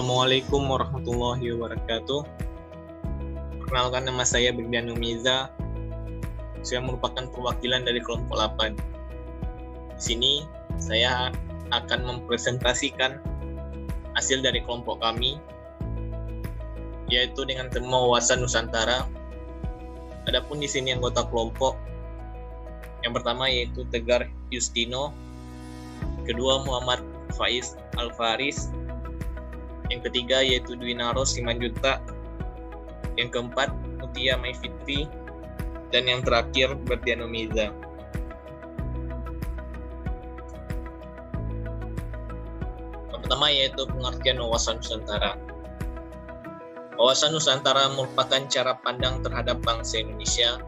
Assalamualaikum warahmatullahi wabarakatuh. Perkenalkan, nama saya Brigdian Numiza. Saya merupakan perwakilan dari kelompok 8. Di sini saya akan mempresentasikan hasil dari kelompok kami, yaitu dengan tema wawasan Nusantara. Adapun di sini anggota kelompok yang pertama yaitu Tegar Yustino, kedua Muhammad Faiz Alfaris, yang ketiga yaitu Dwinaros Simanjuntak, yang keempat Mutia Maifitri, dan yang terakhir Berdian Numiza. Yang pertama yaitu pengertian wawasan Nusantara. Wawasan Nusantara merupakan cara pandang terhadap bangsa Indonesia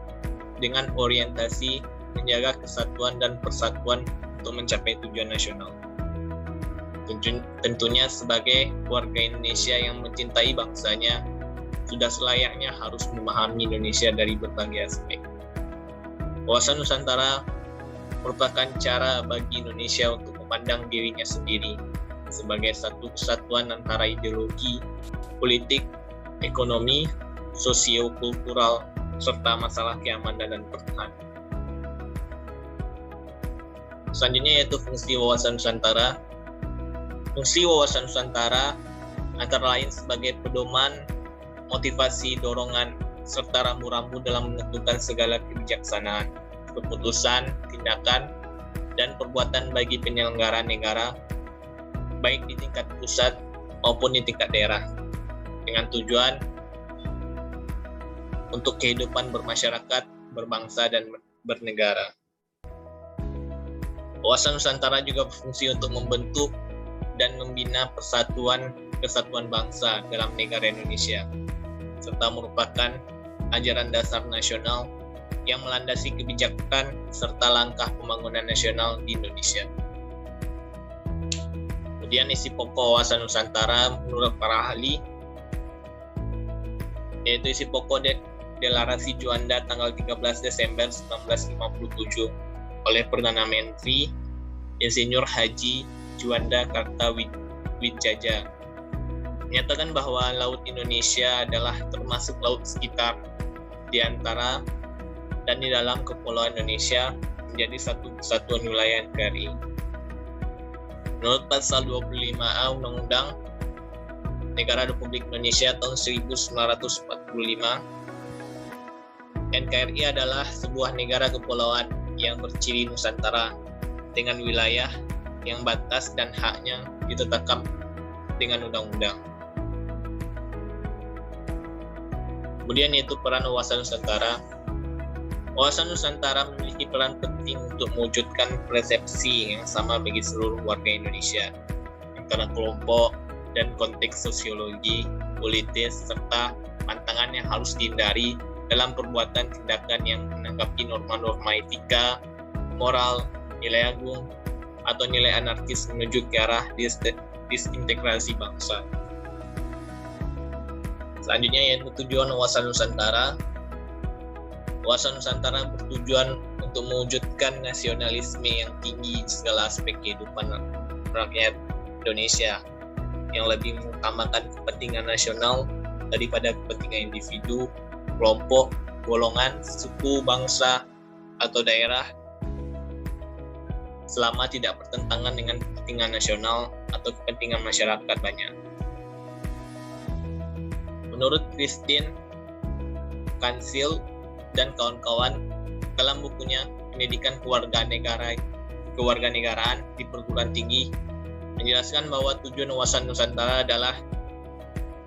dengan orientasi menjaga kesatuan dan persatuan untuk mencapai tujuan nasional. Tentunya sebagai warga Indonesia yang mencintai bangsanya, sudah selayaknya harus memahami Indonesia dari berbagai aspek. Wawasan Nusantara merupakan cara bagi Indonesia untuk memandang dirinya sendiri sebagai satu kesatuan antara ideologi, politik, ekonomi, sosio-kultural, serta masalah keamanan dan pertahanan. Selanjutnya yaitu fungsi wawasan Nusantara. Fungsi wawasan Nusantara antara lain sebagai pedoman, motivasi, dorongan, serta rambu-rambu dalam menentukan segala kebijaksanaan, keputusan, tindakan, dan perbuatan bagi penyelenggaraan negara, baik di tingkat pusat maupun di tingkat daerah, dengan tujuan untuk kehidupan bermasyarakat, berbangsa, dan bernegara. Wawasan Nusantara juga berfungsi untuk membentuk dan membina kesatuan bangsa dalam negara Indonesia, serta merupakan ajaran dasar nasional yang melandasi kebijakan serta langkah pembangunan nasional di Indonesia. Kemudian isi pokok wawasan Nusantara menurut para ahli, yaitu isi pokok Deklarasi Juanda tanggal 13 Desember 1957 oleh Perdana Menteri Insinyur Haji Juanda Kartawijaya, menyatakan bahwa Laut Indonesia adalah termasuk laut sekitar di antara dan di dalam Kepulauan Indonesia menjadi satu kesatuan wilayah NKRI. Menurut pasal 25A Undang-Undang Negara Republik Indonesia tahun 1945, NKRI adalah sebuah negara kepulauan yang berciri Nusantara dengan wilayah yang batas dan haknya ditetapkan dengan undang-undang. Kemudian yaitu peran wawasan Nusantara. Wawasan Nusantara memiliki peran penting untuk mewujudkan persepsi yang sama bagi seluruh warga Indonesia antara kelompok dan konteks sosiologi, politis, serta pantangan yang harus dihindari dalam perbuatan tindakan yang menanggapi norma-norma etika, moral, nilai agung, atau nilai anarkis menuju ke arah disintegrasi bangsa. Selanjutnya yaitu tujuan wawasan Nusantara. Wawasan Nusantara bertujuan untuk mewujudkan nasionalisme yang tinggi di segala aspek kehidupan rakyat Indonesia, yang lebih mengutamakan kepentingan nasional daripada kepentingan individu, kelompok, golongan, suku, bangsa, atau daerah, selama tidak bertentangan dengan kepentingan nasional atau kepentingan masyarakat banyak. Menurut Christine Kansil dan kawan-kawan, dalam bukunya Pendidikan Kewarganegaraan di Perguruan Tinggi, menjelaskan bahwa tujuan wawasan Nusantara adalah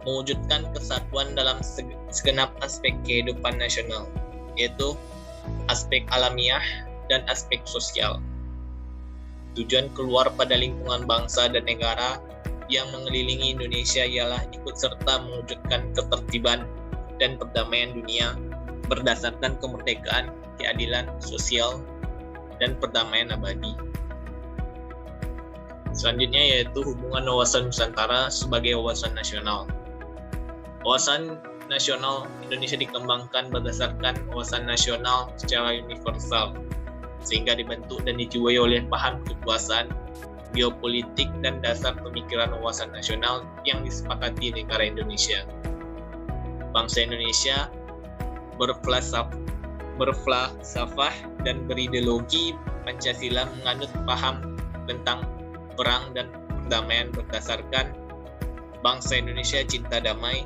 mewujudkan kesatuan dalam segenap aspek kehidupan nasional, yaitu aspek alamiah dan aspek sosial. Tujuan keluar pada lingkungan bangsa dan negara yang mengelilingi Indonesia ialah ikut serta mewujudkan ketertiban dan perdamaian dunia berdasarkan kemerdekaan, keadilan sosial, dan perdamaian abadi. Selanjutnya yaitu hubungan wawasan Nusantara sebagai wawasan nasional. Wawasan nasional Indonesia dikembangkan berdasarkan wawasan nasional secara universal, sehingga dibentuk dan dijiwai oleh paham kekuasaan geopolitik, dan dasar pemikiran wawasan nasional yang disepakati negara Indonesia. Bangsa Indonesia berfalsafah dan berideologi Pancasila menganut paham tentang perang dan perdamaian berdasarkan bangsa Indonesia cinta damai,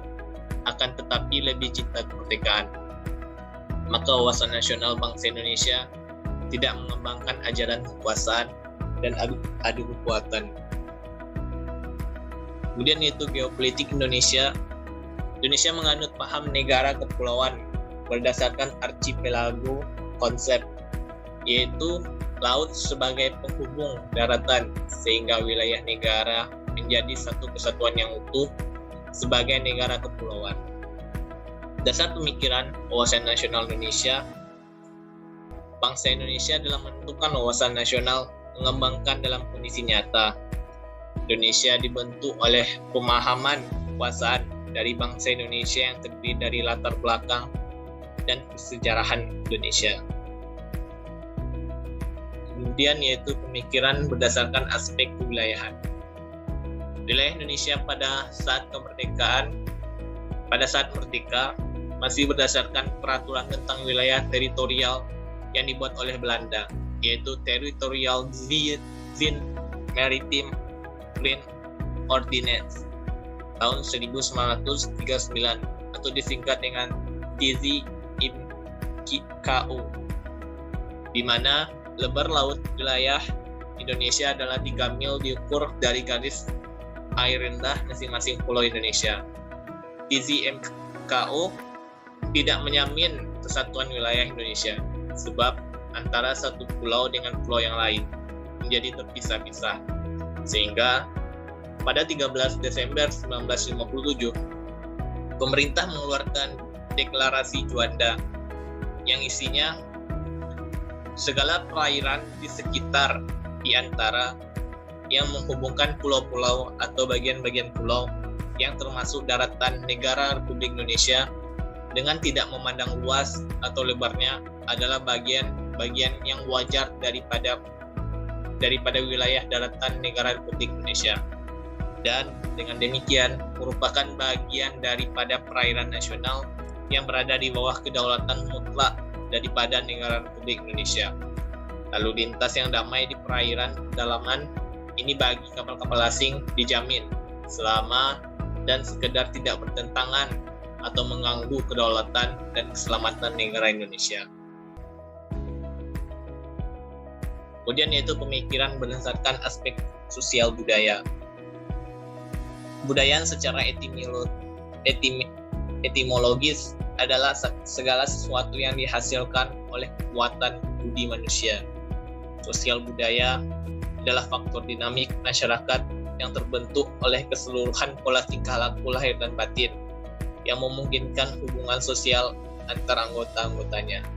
akan tetapi lebih cinta kemerdekaan. Maka wawasan nasional bangsa Indonesia tidak mengembangkan ajaran kekuasaan dan adu kekuatan. Kemudian yaitu geopolitik Indonesia. Indonesia menganut paham negara kepulauan berdasarkan archipelago konsep, yaitu laut sebagai penghubung daratan sehingga wilayah negara menjadi satu kesatuan yang utuh sebagai negara kepulauan. Dasar pemikiran wawasan nasional Indonesia. Bangsa Indonesia dalam menentukan wawasan nasional mengembangkan dalam kondisi nyata. Indonesia dibentuk oleh pemahaman kekuasaan dari bangsa Indonesia yang terdiri dari latar belakang dan kesejarahan Indonesia. Kemudian yaitu pemikiran berdasarkan aspek kewilayahan. Wilayah Indonesia pada saat merdeka masih berdasarkan peraturan tentang wilayah teritorial yang dibuat oleh Belanda, yaitu Territorial Zin Maritime Green Ordinance tahun 1939 atau disingkat dengan TZIMKO, di mana lebar laut wilayah Indonesia adalah 3 mil diukur dari garis air rendah masing-masing pulau Indonesia. TZIMKO tidak menjamin kesatuan wilayah Indonesia, sebab antara satu pulau dengan pulau yang lain menjadi terpisah-pisah. Sehingga pada 13 Desember 1957, pemerintah mengeluarkan deklarasi Juanda yang isinya segala perairan di sekitar di antara yang menghubungkan pulau-pulau atau bagian-bagian pulau yang termasuk daratan negara Republik Indonesia dengan tidak memandang luas atau lebarnya adalah bagian yang wajar daripada wilayah daratan negara Republik Indonesia, dan dengan demikian merupakan bagian daripada perairan nasional yang berada di bawah kedaulatan mutlak daripada negara Republik Indonesia. Lalu lintas yang damai di perairan pedalaman ini bagi kapal-kapal asing dijamin selama dan sekedar tidak bertentangan atau mengganggu kedaulatan dan keselamatan negara Indonesia. Kemudian yaitu pemikiran berdasarkan aspek sosial budaya. Kebudayaan secara etimologis adalah segala sesuatu yang dihasilkan oleh kekuatan budi manusia. Sosial budaya adalah faktor dinamik masyarakat yang terbentuk oleh keseluruhan pola tingkah laku lahir dan batin yang memungkinkan hubungan sosial antara anggota-anggotanya.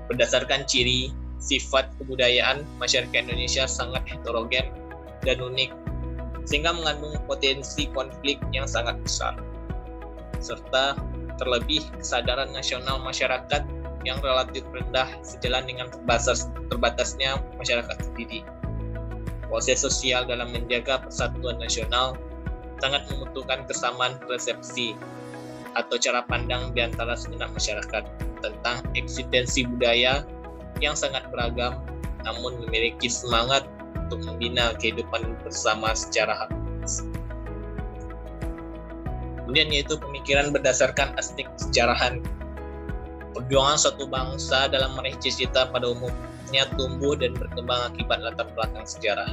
Berdasarkan ciri sifat kebudayaan, masyarakat Indonesia sangat heterogen dan unik, sehingga mengandung potensi konflik yang sangat besar, serta terlebih kesadaran nasional masyarakat yang relatif rendah sejalan dengan terbatasnya masyarakat sendiri. Proses sosial dalam menjaga persatuan nasional sangat membutuhkan kesamaan persepsi atau cara pandang di antara segenap masyarakat tentang eksistensi budaya yang sangat beragam, namun memiliki semangat untuk membina kehidupan bersama secara harmonis. Kemudian yaitu pemikiran berdasarkan aspek kesejarahan. Perjuangan suatu bangsa dalam meraih cita-cita pada umumnya tumbuh dan berkembang akibat latar belakang sejarah.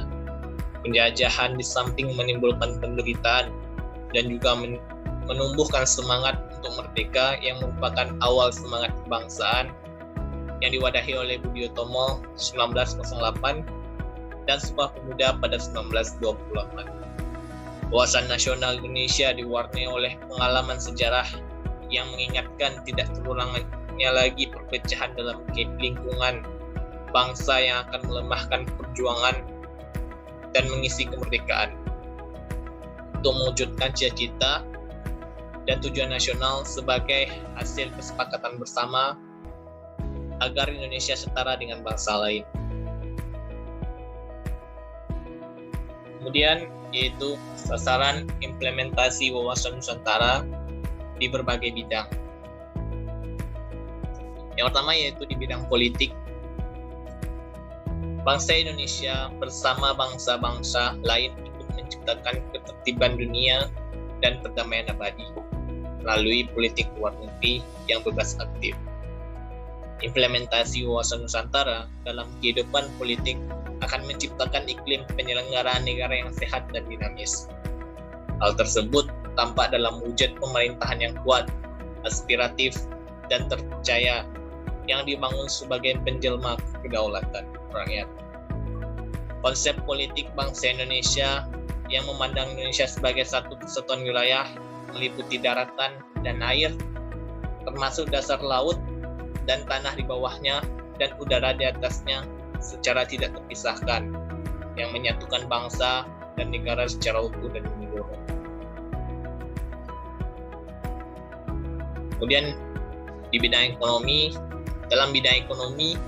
Penjajahan di samping menimbulkan penderitaan dan juga menumbuhkan semangat untuk merdeka yang merupakan awal semangat kebangsaan yang diwadahi oleh Budi Utomo 1908 dan Sumpah Pemuda pada 1928. Wawasan nasional Indonesia diwarnai oleh pengalaman sejarah yang mengingatkan tidak terulangnya lagi perpecahan dalam lingkungan bangsa yang akan melemahkan perjuangan dan mengisi kemerdekaan. Untuk mewujudkan cita-cita dan tujuan nasional sebagai hasil kesepakatan bersama agar Indonesia setara dengan bangsa lain. Kemudian yaitu sasaran implementasi wawasan Nusantara di berbagai bidang. Yang pertama yaitu di bidang politik. Bangsa Indonesia bersama bangsa-bangsa lain ikut menciptakan ketertiban dunia dan perdamaian abadi melalui politik luar negeri yang bebas aktif. Implementasi wawasan Nusantara dalam kehidupan politik akan menciptakan iklim penyelenggaraan negara yang sehat dan dinamis. Hal tersebut tampak dalam wujud pemerintahan yang kuat, aspiratif, dan terpercaya yang dibangun sebagai penjelma kedaulatan rakyat. Konsep politik bangsa Indonesia yang memandang Indonesia sebagai satu kesatuan wilayah meliputi daratan dan air, termasuk dasar laut dan tanah di bawahnya dan udara di atasnya secara tidak terpisahkan, yang menyatukan bangsa dan negara secara utuh dan menyeluruh. Kemudian di bidang ekonomi, dalam bidang ekonomi,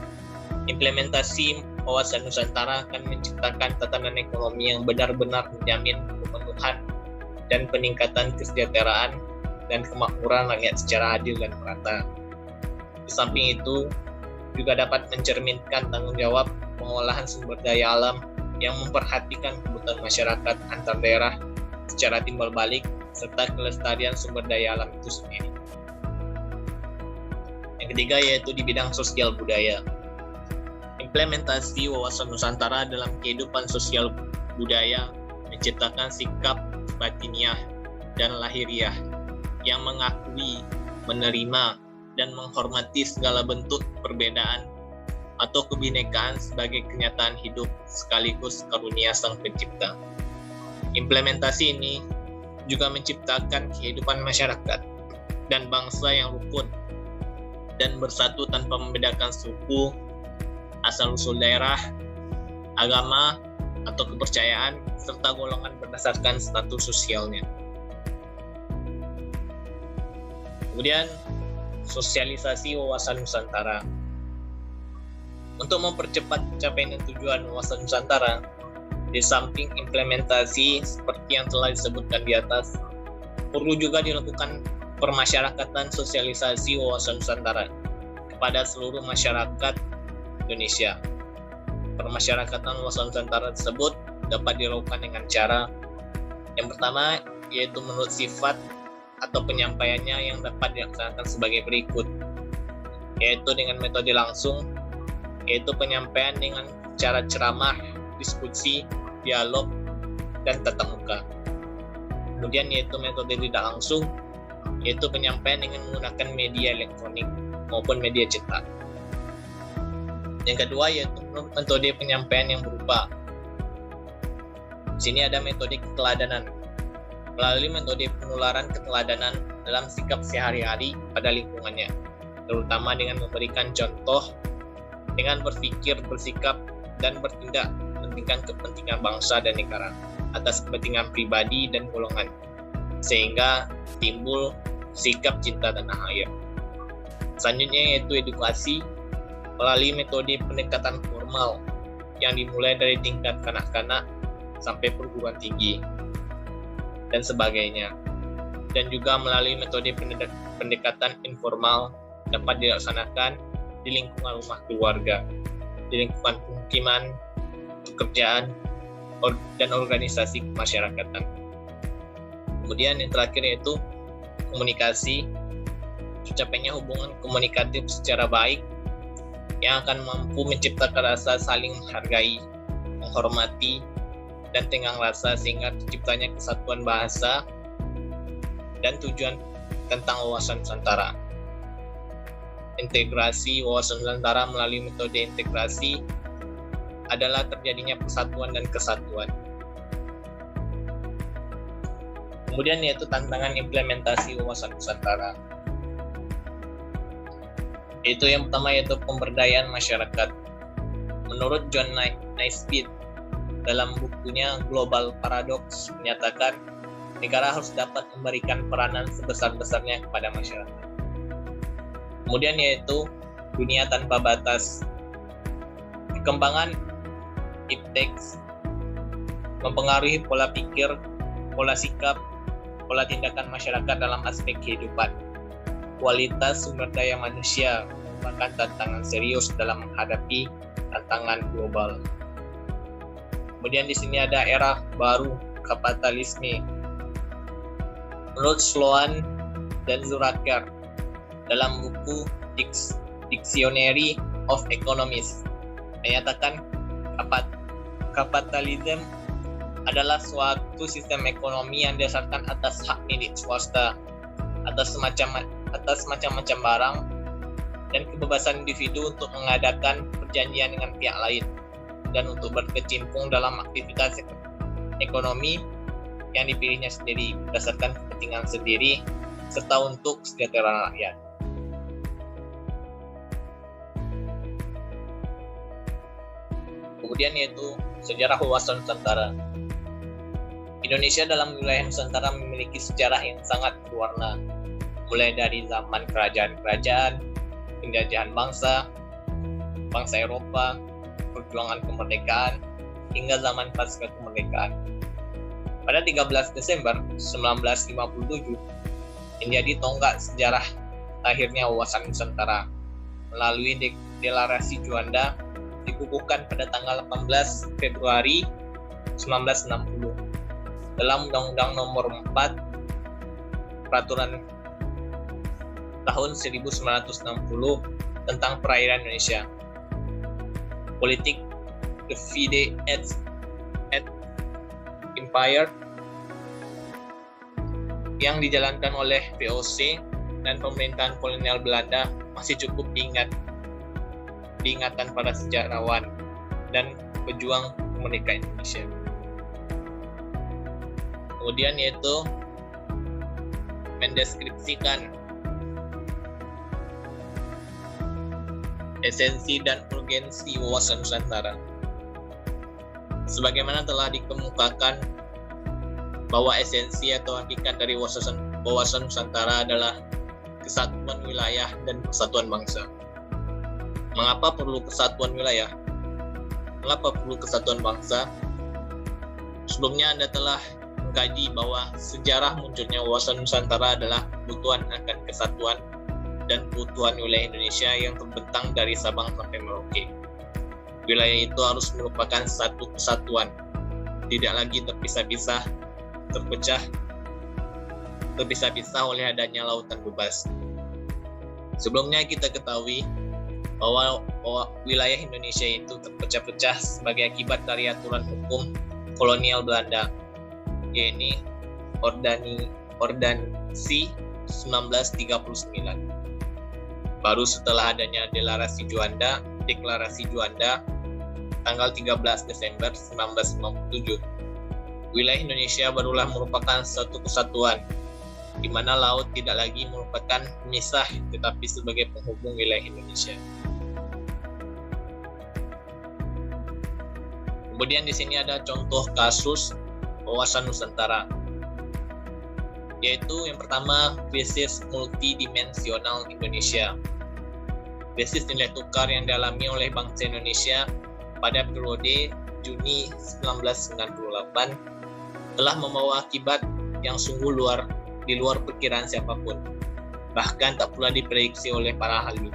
implementasi wawasan Nusantara akan menciptakan tatanan ekonomi yang benar-benar menjamin pemenuhan dan peningkatan kesejahteraan dan kemakmuran rakyat secara adil dan merata. Di samping itu, juga dapat mencerminkan tanggung jawab pengolahan sumber daya alam yang memperhatikan kebutuhan masyarakat antar daerah secara timbal balik serta kelestarian sumber daya alam itu sendiri. Yang ketiga yaitu di bidang sosial budaya. Implementasi wawasan Nusantara dalam kehidupan sosial budaya menciptakan sikap batiniah dan lahiriah yang mengakui, menerima, dan menghormati segala bentuk perbedaan atau kebinekaan sebagai kenyataan hidup sekaligus karunia Sang Pencipta. Implementasi ini juga menciptakan kehidupan masyarakat dan bangsa yang rukun dan bersatu tanpa membedakan suku, asal-usul daerah, agama, atau kepercayaan, serta golongan berdasarkan status sosialnya. Kemudian, sosialisasi wawasan Nusantara. Untuk mempercepat pencapaian tujuan wawasan Nusantara, di samping implementasi seperti yang telah disebutkan di atas, perlu juga dilakukan permasyarakatan sosialisasi wawasan Nusantara kepada seluruh masyarakat Indonesia. Permasyarakatan wawasan Nusantara tersebut dapat dilakukan dengan cara yang pertama yaitu menurut sifat atau penyampaiannya yang dapat dilaksanakan sebagai berikut, yaitu dengan metode langsung, yaitu penyampaian dengan cara ceramah, diskusi, dialog, dan tatap muka. Kemudian yaitu metode tidak langsung, yaitu penyampaian dengan menggunakan media elektronik maupun media cetak. Yang kedua yaitu metode penyampaian yang berupa. Di sini ada metode keteladanan. Melalui metode penularan keteladanan dalam sikap sehari-hari pada lingkungannya, terutama dengan memberikan contoh, dengan berpikir, bersikap, dan bertindak mementingkan kepentingan bangsa dan negara atas kepentingan pribadi dan golongan, sehingga timbul sikap cinta tanah air. Selanjutnya yaitu edukasi melalui metode pendekatan formal yang dimulai dari tingkat kanak-kanak sampai perguruan tinggi dan sebagainya, dan juga melalui metode pendekatan informal dapat dilaksanakan di lingkungan rumah keluarga, di lingkungan pemukiman, pekerjaan, dan organisasi kemasyarakatan. Kemudian yang terakhir yaitu komunikasi, tercapainya hubungan komunikatif secara baik yang akan mampu menciptakan rasa saling menghargai, menghormati, dan tenggang rasa sehingga terciptanya kesatuan bahasa dan tujuan tentang wawasan Nusantara. Integrasi wawasan Nusantara melalui metode integrasi adalah terjadinya persatuan dan kesatuan. Kemudian yaitu tantangan implementasi wawasan Nusantara. Itu yang pertama yaitu pemberdayaan masyarakat. Menurut John Naisbitt dalam bukunya Global Paradox menyatakan negara harus dapat memberikan peranan sebesar-besarnya kepada masyarakat. Kemudian yaitu dunia tanpa batas. Perkembangan ipteks mempengaruhi pola pikir, pola sikap, pola tindakan masyarakat dalam aspek kehidupan. Kualitas sumber daya manusia merupakan tantangan serius dalam menghadapi tantangan global. Kemudian di sini ada era baru kapitalisme. Menurut Sloan dan Zuracher dalam buku Dictionary of Economics menyatakan kapitalisme adalah suatu sistem ekonomi yang didasarkan atas hak milik swasta atas macam-macam barang dan kebebasan individu untuk mengadakan perjanjian dengan pihak lain dan untuk berkecimpung dalam aktivitas ekonomi yang dipilihnya sendiri berdasarkan kepentingan sendiri serta untuk kesejahteraan rakyat. Kemudian yaitu sejarah wawasan Nusantara. Indonesia dalam wilayah Nusantara memiliki sejarah yang sangat berwarna, mulai dari zaman kerajaan-kerajaan, penjajahan bangsa Eropa, perjuangan kemerdekaan, hingga zaman pasca kemerdekaan. Pada 13 Desember 1957 menjadi tonggak sejarah lahirnya wawasan Nusantara melalui Deklarasi Juanda dikukuhkan pada tanggal 18 Februari 1960 dalam Undang-Undang Nomor 4 Peraturan tahun 1960 tentang perairan Indonesia. Politik Divide et Impera yang dijalankan oleh VOC dan pemerintahan kolonial Belanda masih cukup diingatan para sejarawan dan pejuang kemerdekaan Indonesia. Kemudian yaitu mendeskripsikan esensi dan urgensi wawasan Nusantara. Sebagaimana telah dikemukakan bahwa esensi atau hakikat dari wawasan Nusantara adalah kesatuan wilayah dan persatuan bangsa. Mengapa perlu kesatuan wilayah? Mengapa perlu kesatuan bangsa? Sebelumnya Anda telah mengkaji bahwa sejarah munculnya wawasan Nusantara adalah kebutuhan akan kesatuan dan keutuhan wilayah Indonesia yang terbentang dari Sabang sampai Merauke. Wilayah itu harus merupakan satu kesatuan, tidak lagi terpisah-pisah oleh adanya lautan bebas. Sebelumnya kita ketahui bahwa wilayah Indonesia itu terpecah-pecah sebagai akibat dari aturan hukum kolonial Belanda, yaitu Ordonansi 1939. Baru setelah adanya Deklarasi Juanda tanggal 13 Desember 1957, wilayah Indonesia barulah merupakan satu kesatuan, di mana laut tidak lagi merupakan pemisah tetapi sebagai penghubung wilayah Indonesia. Kemudian di sini ada contoh kasus wawasan Nusantara, yaitu yang pertama krisis multidimensional Indonesia. Krisis nilai tukar yang dialami oleh bangsa Indonesia pada periode Juni 1998 telah membawa akibat yang sungguh di luar perkiraan siapapun, bahkan tak pula diprediksi oleh para ahli.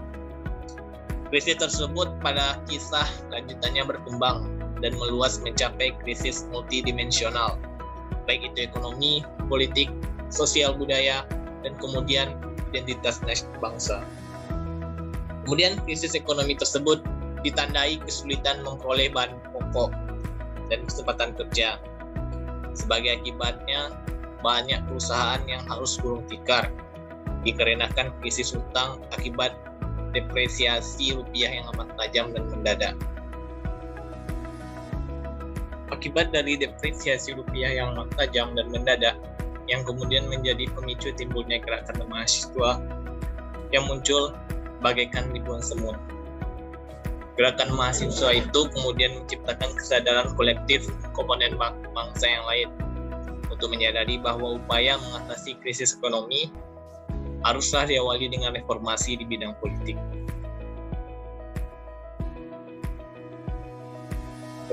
Krisis tersebut pada kisah lanjutannya berkembang dan meluas mencapai krisis multidimensional, baik itu ekonomi, politik, sosial budaya, dan kemudian identitas bangsa. Kemudian krisis ekonomi tersebut ditandai kesulitan memperoleh bahan pokok dan kesempatan kerja. Sebagai akibatnya, banyak perusahaan yang harus gulung tikar dikarenakan krisis hutang akibat depresiasi rupiah yang amat tajam dan mendadak. Akibat dari depresiasi rupiah yang amat tajam dan mendadak, yang kemudian menjadi pemicu timbulnya gerakan mahasiswa yang muncul bagaikan ribuan semut. Gerakan mahasiswa itu kemudian menciptakan kesadaran kolektif komponen bangsa yang lain untuk menyadari bahwa upaya mengatasi krisis ekonomi haruslah diawali dengan reformasi di bidang politik.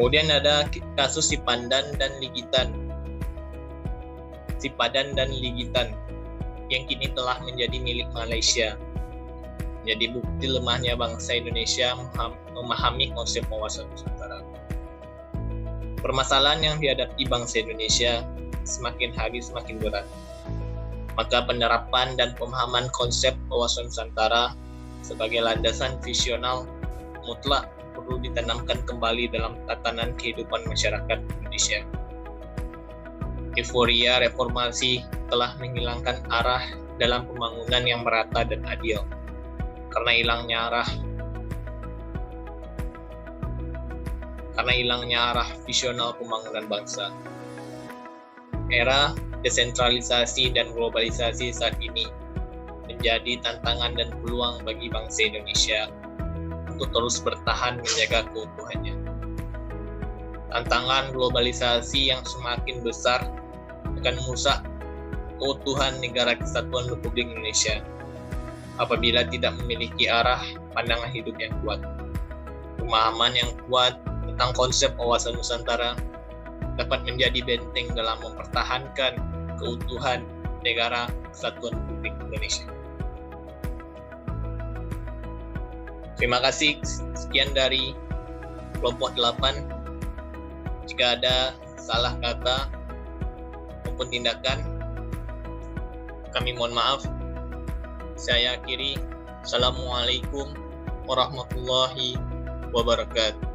Kemudian ada kasus Sipadan dan Ligitan yang kini telah menjadi milik Malaysia. Jadi bukti lemahnya bangsa Indonesia memahami konsep wawasan Nusantara. Permasalahan yang dihadapi bangsa Indonesia semakin hari semakin berat. Maka penerapan dan pemahaman konsep wawasan Nusantara sebagai landasan visional mutlak perlu ditanamkan kembali dalam tatanan kehidupan masyarakat Indonesia. Euforia reformasi telah menghilangkan arah dalam pembangunan yang merata dan adil. Karena hilangnya arah visional pembangunan bangsa. Era desentralisasi dan globalisasi saat ini menjadi tantangan dan peluang bagi bangsa Indonesia untuk terus bertahan menjaga keutuhannya. Tantangan globalisasi yang semakin besar akan merusak keutuhan Negara Kesatuan Republik Indonesia apabila tidak memiliki arah pandangan hidup yang kuat. Pemahaman yang kuat tentang konsep wawasan Nusantara dapat menjadi benteng dalam mempertahankan keutuhan Negara Kesatuan Republik Indonesia. Terima kasih, sekian dari kelompok 8. Jika ada salah kata maupun tindakan, kami mohon maaf. Saya akhiri. Assalamualaikum warahmatullahi wabarakatuh.